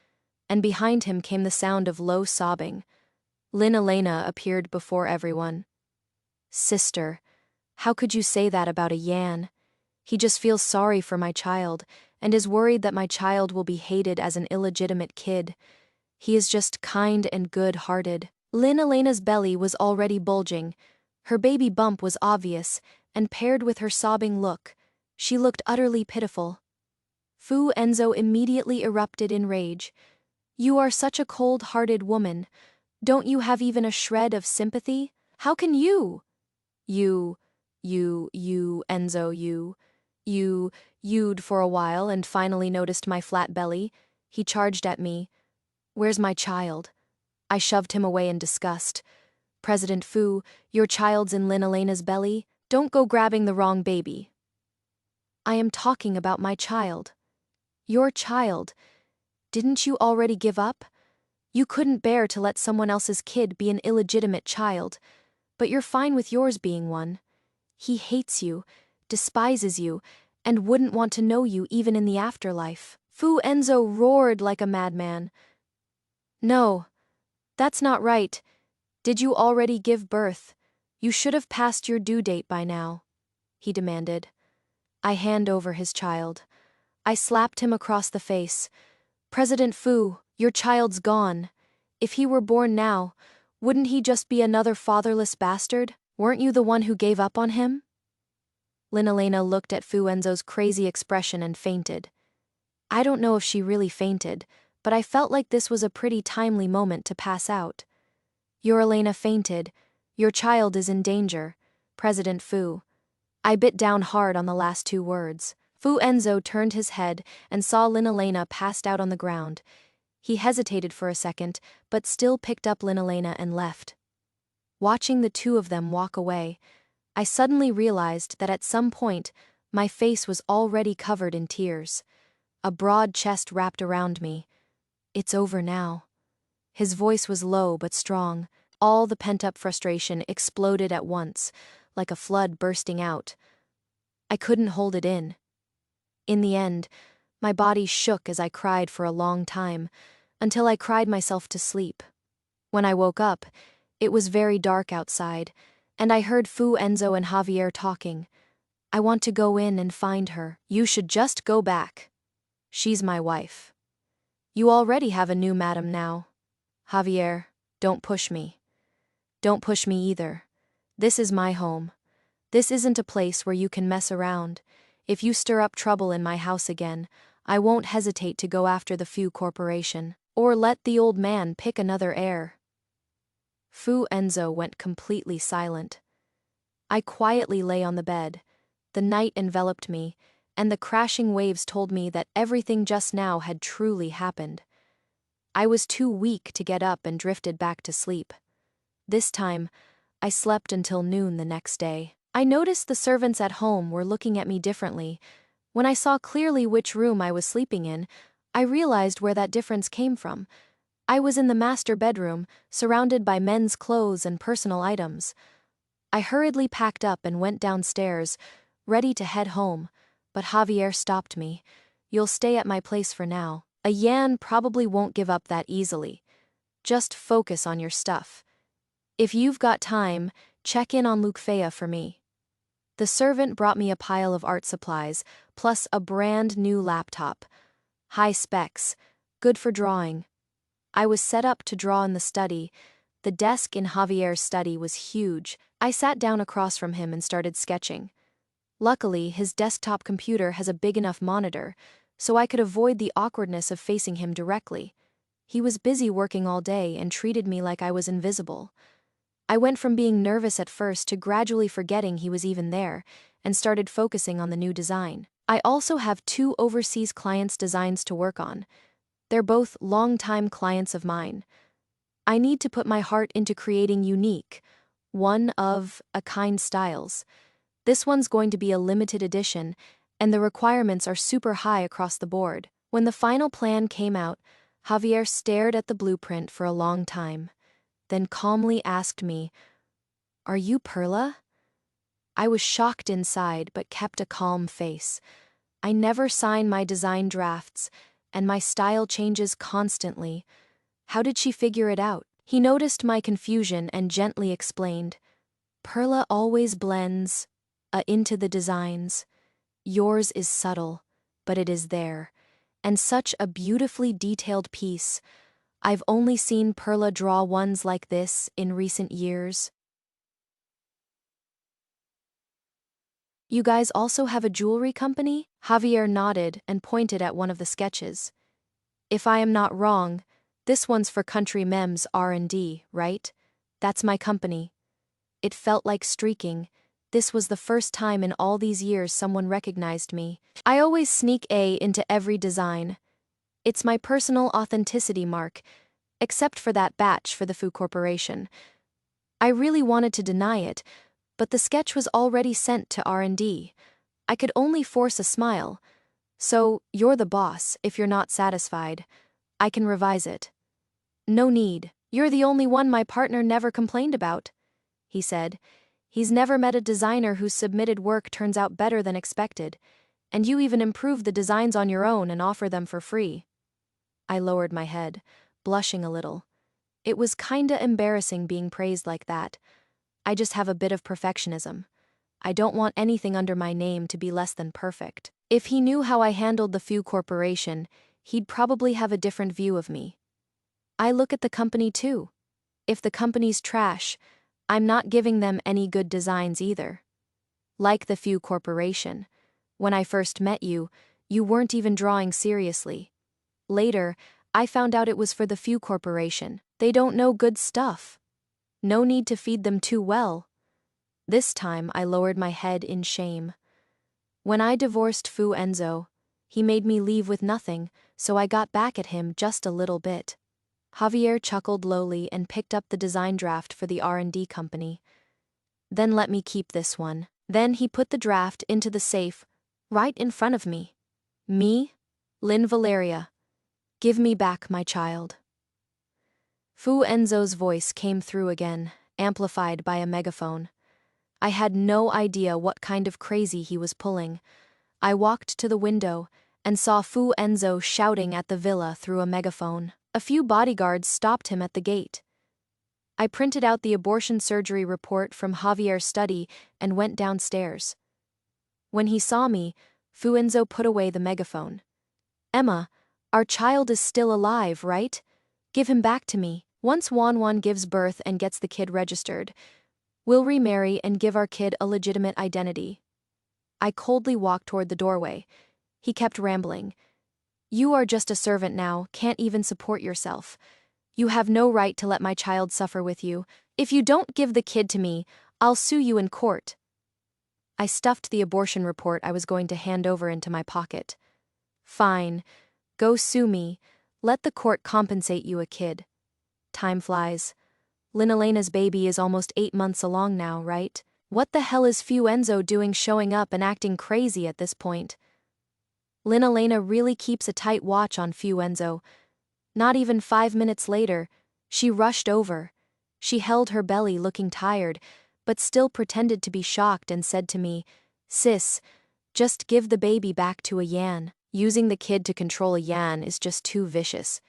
and behind him came the sound of low sobbing. Linalena appeared before everyone. Sister, how could you say that about Ayan? He just feels sorry for my child, and is worried that my child will be hated as an illegitimate kid. He is just kind and good-hearted. Linalena's belly was already bulging. Her baby bump was obvious, and paired with her sobbing look, she looked utterly pitiful. Fu Enzo immediately erupted in rage. You are such a cold-hearted woman. Don't you have even a shred of sympathy? How can you? Enzo, you'd for a while and finally noticed my flat belly. He charged at me. Where's my child? I shoved him away in disgust. President Fu, your child's in Linalena's belly. Don't go grabbing the wrong baby. I am talking about my child. Your child. Didn't you already give up? You couldn't bear to let someone else's kid be an illegitimate child, but you're fine with yours being one. He hates you, despises you, and wouldn't want to know you even in the afterlife. Fu Enzo roared like a madman. No, that's not right. Did you already give birth? You should have passed your due date by now, he demanded. I hand over his child. I slapped him across the face. President Fu, your child's gone. If he were born now, wouldn't he just be another fatherless bastard? Weren't you the one who gave up on him? Linalena looked at Fu Enzo's crazy expression and fainted. I don't know if she really fainted, but I felt like this was a pretty timely moment to pass out. Your Elena fainted. Your child is in danger, President Fu. I bit down hard on the last two words. Fu Enzo turned his head and saw Linalena passed out on the ground. He hesitated for a second, but still picked up Linalena and left. Watching the two of them walk away, I suddenly realized that at some point, my face was already covered in tears. A broad chest wrapped around me. It's over now. His voice was low but strong. All the pent-up frustration exploded at once, like a flood bursting out. I couldn't hold it in. In the end, my body shook as I cried for a long time, until I cried myself to sleep. When I woke up, it was very dark outside, and I heard Fu Enzo and Javier talking. I want to go in and find her. You should just go back. She's my wife. You already have a new madam now. Javier, don't push me. Don't push me either. This is my home. This isn't a place where you can mess around. If you stir up trouble in my house again, I won't hesitate to go after the Fu Corporation, or let the old man pick another heir. Fu Enzo went completely silent. I quietly lay on the bed. The night enveloped me, and the crashing waves told me that everything just now had truly happened. I was too weak to get up and drifted back to sleep. This time, I slept until noon the next day. I noticed the servants at home were looking at me differently. When I saw clearly which room I was sleeping in, I realized where that difference came from. I was in the master bedroom, surrounded by men's clothes and personal items. I hurriedly packed up and went downstairs, ready to head home, but Javier stopped me. You'll stay at my place for now. A Yan probably won't give up that easily. Just focus on your stuff. If you've got time, check in on Lucfea for me. The servant brought me a pile of art supplies, plus a brand new laptop. High specs, good for drawing. I was set up to draw in the study. The desk in Javier's study was huge. I sat down across from him and started sketching. Luckily, his desktop computer has a big enough monitor, so I could avoid the awkwardness of facing him directly. He was busy working all day and treated me like I was invisible. I went from being nervous at first to gradually forgetting he was even there, and started focusing on the new design. I also have 2 overseas clients' designs to work on. They're both long-time clients of mine. I need to put my heart into creating unique, one-of-a-kind styles. This one's going to be a limited edition, and the requirements are super high across the board. When the final plan came out, Javier stared at the blueprint for a long time, then calmly asked me, "Are you Perla?" I was shocked inside but kept a calm face. I never sign my design drafts, and my style changes constantly. How did she figure it out? He noticed my confusion and gently explained, "Perla always blends into the designs. Yours is subtle, but it is there. And such a beautifully detailed piece. I've only seen Perla draw ones like this in recent years." You guys also have a jewelry company? Javier nodded and pointed at one of the sketches. If I am not wrong, this one's for Country Mems R&D, right? That's my company. It felt like streaking. This was the first time in all these years someone recognized me. I always sneak A into every design. It's my personal authenticity mark, except for that batch for the Fu Corporation. I really wanted to deny it, but the sketch was already sent to R&D. I could only force a smile. So, you're the boss, if you're not satisfied. I can revise it. No need. You're the only one my partner never complained about, he said. He's never met a designer whose submitted work turns out better than expected, and you even improve the designs on your own and offer them for free. I lowered my head, blushing a little. It was kinda embarrassing being praised like that. I just have a bit of perfectionism. I don't want anything under my name to be less than perfect. If he knew how I handled the Fu Corporation, he'd probably have a different view of me. I look at the company too. If the company's trash, I'm not giving them any good designs either. Like the Fu Corporation. When I first met you, you weren't even drawing seriously. Later, I found out it was for the Fu Corporation. They don't know good stuff. No need to feed them too well. This time I lowered my head in shame. When I divorced Fu Enzo, he made me leave with nothing, so I got back at him just a little bit. Javier chuckled lowly and picked up the design draft for the R&D company. Then let me keep this one. Then he put the draft into the safe, right in front of me. Me? Lynn Valeria. Give me back my child. Fu Enzo's voice came through again, amplified by a megaphone. I had no idea what kind of crazy he was pulling. I walked to the window and saw Fu Enzo shouting at the villa through a megaphone. A few bodyguards stopped him at the gate. I printed out the abortion surgery report from Javier's study and went downstairs. When he saw me, Fu Enzo put away the megaphone. Emma, our child is still alive, right? Give him back to me. Once Juan gives birth and gets the kid registered, we'll remarry and give our kid a legitimate identity. I coldly walked toward the doorway. He kept rambling. You are just a servant now, can't even support yourself. You have no right to let my child suffer with you. If you don't give the kid to me, I'll sue you in court. I stuffed the abortion report I was going to hand over into my pocket. Fine. Go sue me. Let the court compensate you a kid. Time flies. Lynn Elena's baby is almost 8 months along now, right? What the hell is Fu Enzo doing showing up and acting crazy at this point? Lynn Elena really keeps a tight watch on Fu Enzo. Not even 5 minutes later, she rushed over. She held her belly looking tired, but still pretended to be shocked and said to me, Sis, just give the baby back to a Yan. Using the kid to control a Yan is just too vicious.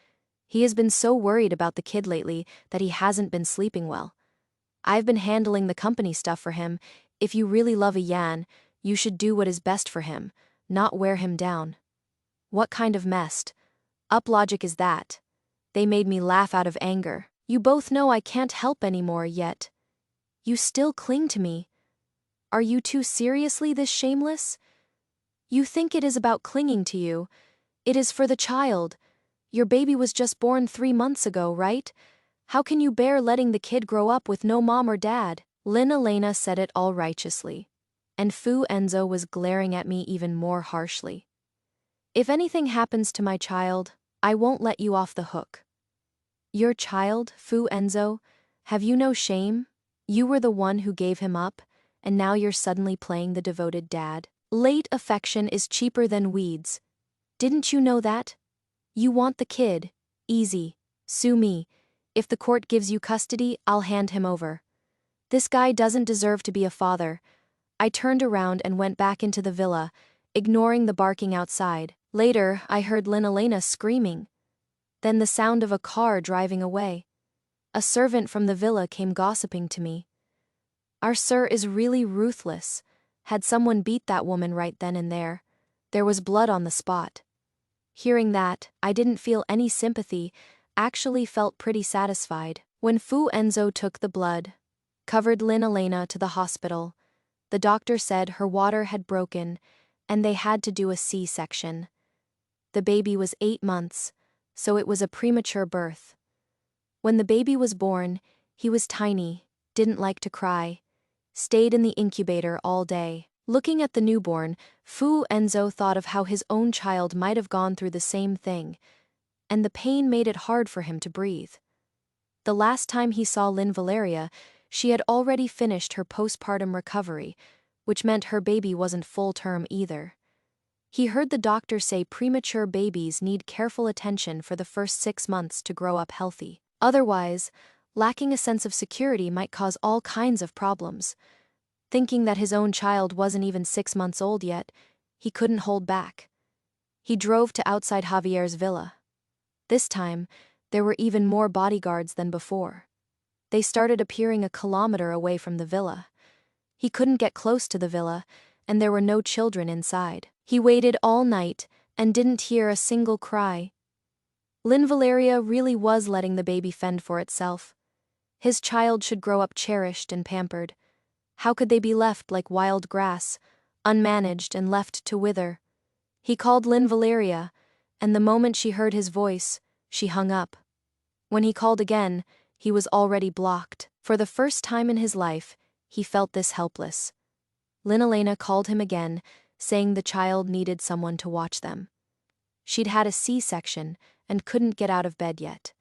He has been so worried about the kid lately that he hasn't been sleeping well. I've been handling the company stuff for him. If you really love a Yan, you should do what is best for him, not wear him down. What kind of messed up logic is that? They made me laugh out of anger. You both know I can't help anymore yet. You still cling to me. Are you two seriously this shameless? You think it is about clinging to you. It is for the child. Your baby was just born 3 months ago, right? How can you bear letting the kid grow up with no mom or dad? Lynn Elena said it all righteously. And Fu Enzo was glaring at me even more harshly. If anything happens to my child, I won't let you off the hook. Your child, Fu Enzo? Have you no shame? You were the one who gave him up, and now you're suddenly playing the devoted dad. Late affection is cheaper than weeds. Didn't you know that? You want the kid. Easy. Sue me. If the court gives you custody, I'll hand him over. This guy doesn't deserve to be a father. I turned around and went back into the villa, ignoring the barking outside. Later, I heard Lynn Elena screaming. Then the sound of a car driving away. A servant from the villa came gossiping to me. Our sir is really ruthless. Had someone beat that woman right then and there. There was blood on the spot. Hearing that, I didn't feel any sympathy, actually felt pretty satisfied. When Fu Enzo took the blood, covered Lynn Elena to the hospital, the doctor said her water had broken, and they had to do a C-section. The baby was 8 months, so it was a premature birth. When the baby was born, he was tiny, didn't like to cry, stayed in the incubator all day. Looking at the newborn, Fu Enzo thought of how his own child might have gone through the same thing, and the pain made it hard for him to breathe. The last time he saw Lynn Valeria, she had already finished her postpartum recovery, which meant her baby wasn't full term either. He heard the doctor say premature babies need careful attention for the first 6 months to grow up healthy. Otherwise, lacking a sense of security might cause all kinds of problems. Thinking that his own child wasn't even 6 months old yet, he couldn't hold back. He drove to outside Javier's villa. This time, there were even more bodyguards than before. They started appearing a kilometer away from the villa. He couldn't get close to the villa, and there were no children inside. He waited all night and didn't hear a single cry. Valeria really was letting the baby fend for itself. His child should grow up cherished and pampered. How could they be left like wild grass, unmanaged and left to wither? He called Valeria, and the moment she heard his voice, she hung up. When he called again, he was already blocked. For the first time in his life, he felt this helpless. Elena called him again, saying the child needed someone to watch them. She'd had a C-section and couldn't get out of bed yet.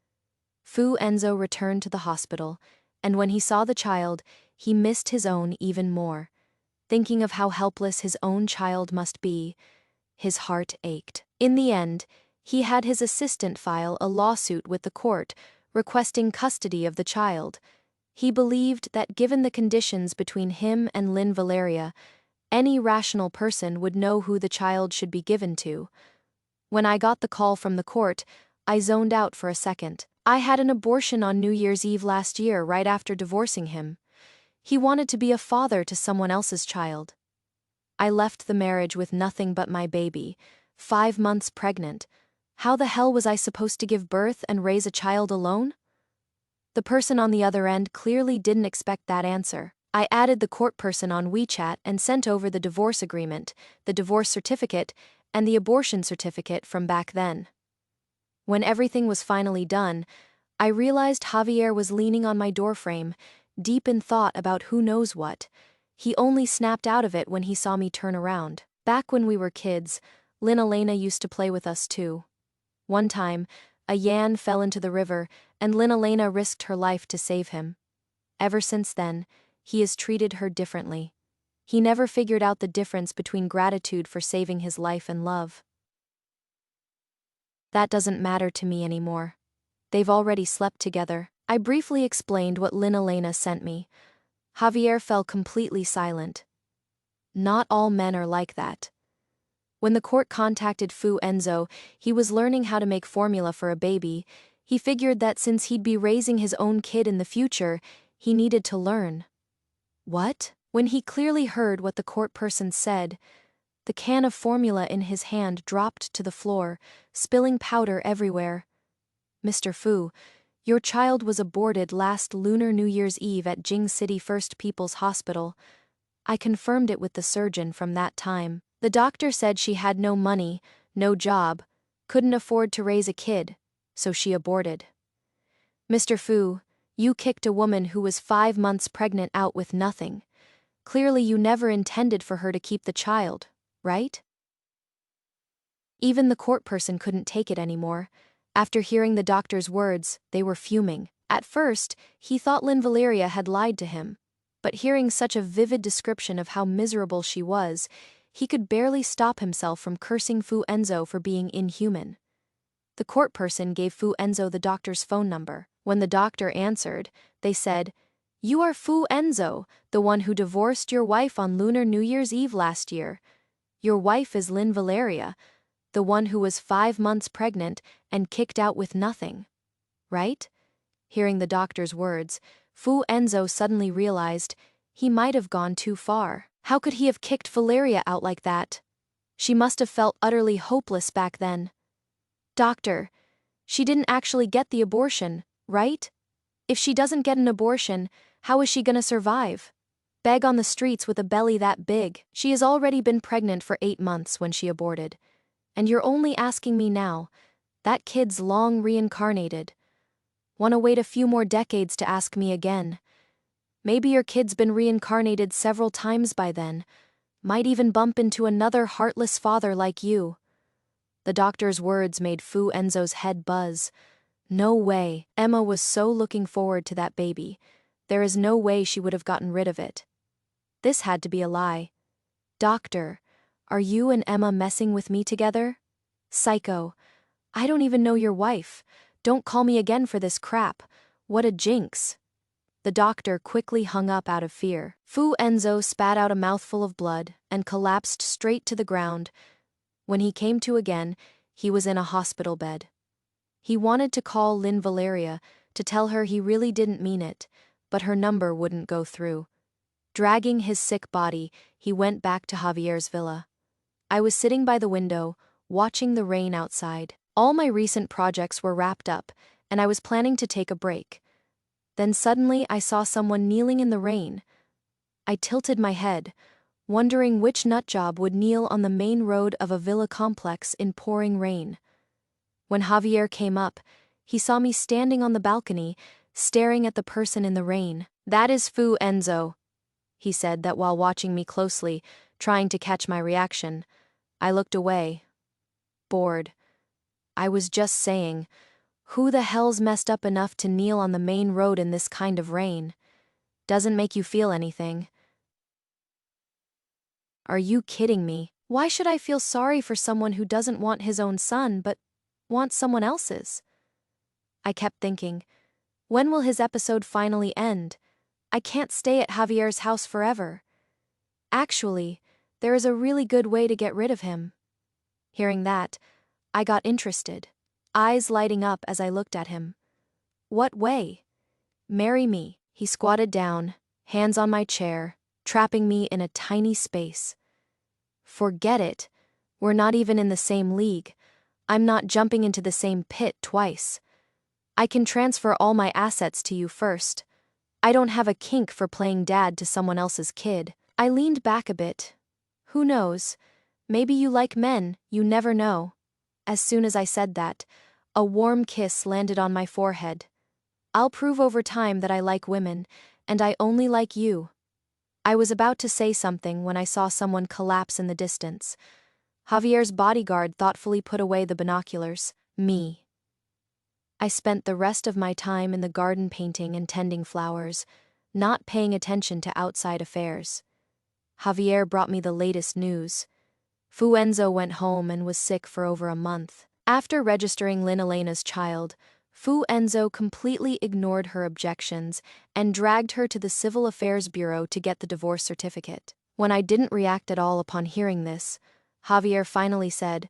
Enzo returned to the hospital, and when he saw the child, he missed his own even more. Thinking of how helpless his own child must be, his heart ached. In the end, he had his assistant file a lawsuit with the court, requesting custody of the child. He believed that given the conditions between him and Valeria, any rational person would know who the child should be given to. When I got the call from the court, I zoned out for a second. I had an abortion on New Year's Eve last year right after divorcing him. He wanted to be a father to someone else's child. I left the marriage with nothing but my baby, 5 months pregnant. How the hell was I supposed to give birth and raise a child alone? The person on the other end clearly didn't expect that answer. I added the court person on WeChat and sent over the divorce agreement, the divorce certificate, and the abortion certificate from back then. When everything was finally done, I realized Javier was leaning on my doorframe, deep in thought about who knows what. He only snapped out of it when he saw me turn around. Back when we were kids, Elena used to play with us too. One time, a Yan fell into the river, and Elena risked her life to save him. Ever since then, he has treated her differently. He never figured out the difference between gratitude for saving his life and love. That doesn't matter to me anymore. They've already slept together. I briefly explained what Elena sent me. Javier fell completely silent. Not all men are like that. When the court contacted Enzo, he was learning how to make formula for a baby. He figured that since he'd be raising his own kid in the future, he needed to learn. What? When he clearly heard what the court person said, the can of formula in his hand dropped to the floor, spilling powder everywhere. Mr. Fu, your child was aborted last Lunar New Year's Eve at Jing City First People's Hospital. I confirmed it with the surgeon from that time. The doctor said she had no money, no job, couldn't afford to raise a kid, so she aborted. Mr. Fu, you kicked a woman who was 5 months pregnant out with nothing. Clearly you never intended for her to keep the child, right? Even the court person couldn't take it anymore. After hearing the doctor's words, they were fuming. At first, he thought Valeria had lied to him, but hearing such a vivid description of how miserable she was, he could barely stop himself from cursing Enzo for being inhuman. The court person gave Enzo the doctor's phone number. When the doctor answered, they said, "You are Enzo, the one who divorced your wife on Lunar New Year's Eve last year. Your wife is Valeria, the one who was 5 months pregnant and kicked out with nothing. Right?" Hearing the doctor's words, Enzo suddenly realized he might have gone too far. How could he have kicked Valeria out like that? She must have felt utterly hopeless back then. Doctor, she didn't actually get the abortion, right? If she doesn't get an abortion, how is she gonna survive? Beg on the streets with a belly that big. She has already been pregnant for 8 months when she aborted. And you're only asking me now. That kid's long reincarnated. Wanna wait a few more decades to ask me again? Maybe your kid's been reincarnated several times by then. Might even bump into another heartless father like you. The doctor's words made Enzo's head buzz. No way. Emma was so looking forward to that baby. There is no way she would have gotten rid of it. This had to be a lie. Doctor, are you and Emma messing with me together? Psycho. I don't even know your wife. Don't call me again for this crap. What a jinx. The doctor quickly hung up out of fear. Fu Enzo spat out a mouthful of blood and collapsed straight to the ground. When he came to again, he was in a hospital bed. He wanted to call Lynn Valeria to tell her he really didn't mean it, but her number wouldn't go through. Dragging his sick body, he went back to Javier's villa. I was sitting by the window, watching the rain outside. All my recent projects were wrapped up, and I was planning to take a break. Then suddenly I saw someone kneeling in the rain. I tilted my head, wondering which nutjob would kneel on the main road of a villa complex in pouring rain. When Javier came up, he saw me standing on the balcony, staring at the person in the rain. "That is Fu Enzo," he said that while watching me closely, trying to catch my reaction. I looked away, bored. I was just saying, who the hell's messed up enough to kneel on the main road in this kind of rain? Doesn't make you feel anything. Are you kidding me? Why should I feel sorry for someone who doesn't want his own son but wants someone else's? I kept thinking, when will his episode finally end? I can't stay at Javier's house forever. Actually, there is a really good way to get rid of him. Hearing that, I got interested, eyes lighting up as I looked at him. What way? Marry me. He squatted down, hands on my chair, trapping me in a tiny space. Forget it. We're not even in the same league. I'm not jumping into the same pit twice. I can transfer all my assets to you first. I don't have a kink for playing dad to someone else's kid. I leaned back a bit. Who knows? Maybe you like men, you never know. As soon as I said that, a warm kiss landed on my forehead. I'll prove over time that I like women, and I only like you. I was about to say something when I saw someone collapse in the distance. Javier's bodyguard thoughtfully put away the binoculars. Me. I spent the rest of my time in the garden painting and tending flowers, not paying attention to outside affairs. Javier brought me the latest news. Fu Enzo went home and was sick for over a month. After registering Lynn Elena's child, Fu Enzo completely ignored her objections and dragged her to the Civil Affairs Bureau to get the divorce certificate. When I didn't react at all upon hearing this, Javier finally said,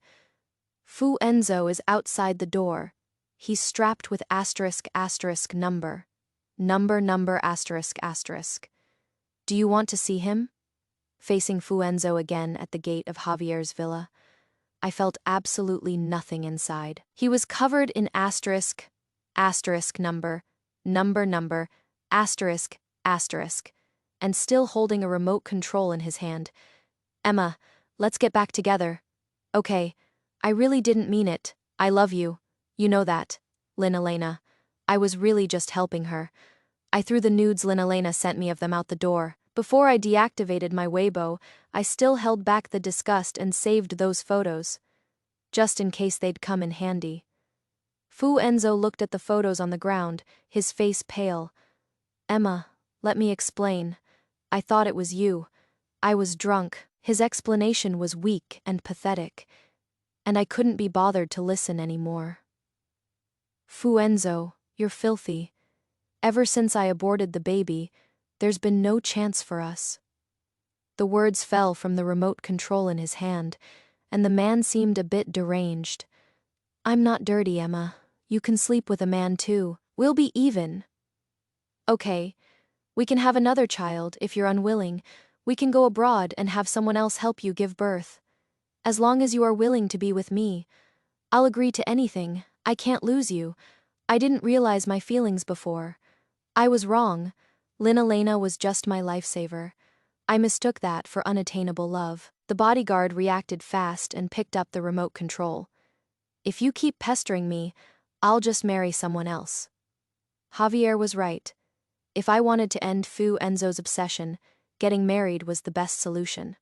"Fu Enzo is outside the door. He's strapped with **** number. Number ****. Do you want to see him?" Facing Fu Enzo again at the gate of Javier's villa, I felt absolutely nothing inside. He was covered in ***, number, ***, and still holding a remote control in his hand. "Emma, let's get back together." "Okay, I really didn't mean it. I love you. You know that, Lynn Elena. I was really just helping her." I threw the nudes Lynn Elena sent me of them out the door. Before I deactivated my Weibo, I still held back the disgust and saved those photos, just in case they'd come in handy. Fu Enzo looked at the photos on the ground, his face pale. "Emma, let me explain. I thought it was you. I was drunk." His explanation was weak and pathetic, and I couldn't be bothered to listen anymore. "Fu Enzo, you're filthy. Ever since I aborted the baby, there's been no chance for us." The words fell from the remote control in his hand, and the man seemed a bit deranged. "I'm not dirty, Emma. You can sleep with a man too. We'll be even." "Okay, we can have another child if you're unwilling. We can go abroad and have someone else help you give birth. As long as you are willing to be with me, I'll agree to anything. I can't lose you. I didn't realize my feelings before. I was wrong. Lynn Elena was just my lifesaver. I mistook that for unattainable love." The bodyguard reacted fast and picked up the remote control. "If you keep pestering me, I'll just marry someone else." Javier was right. If I wanted to end Fu Enzo's obsession, getting married was the best solution.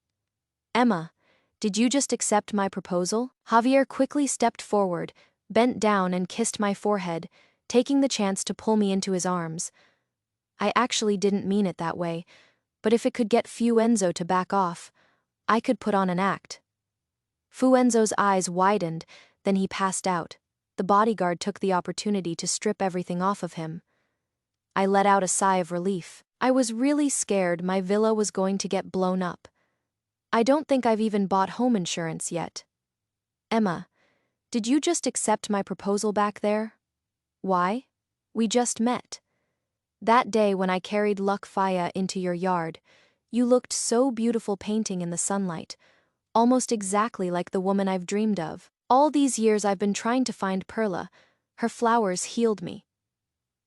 "Emma, did you just accept my proposal?" Javier quickly stepped forward, bent down and kissed my forehead, taking the chance to pull me into his arms. "I actually didn't mean it that way. But if it could get Fuenzo to back off, I could put on an act. Fuenzo's eyes widened, then he passed out. The bodyguard took the opportunity to strip everything off of him. I let out a sigh of relief. I was really scared my villa was going to get blown up. I don't think I've even bought home insurance yet. Emma, did you just accept my proposal back there? Why? We just met. That day when I carried Luck Faya into your yard, you looked so beautiful painting in the sunlight, almost exactly like the woman I've dreamed of. All these years I've been trying to find Perla. Her flowers healed me.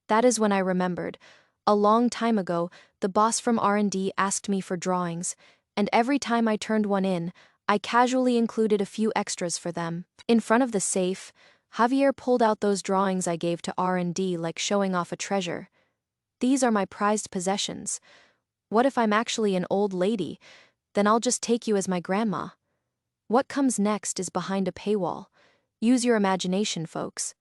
That is when I remembered. A long time ago, the boss from R&D asked me for drawings, and every time I turned one in, I casually included a few extras for them. In front of the safe, Javier pulled out those drawings I gave to R&D like showing off a treasure. These are my prized possessions. What if I'm actually an old lady? Then I'll just take you as my grandma. What comes next is behind a paywall. Use your imagination, folks.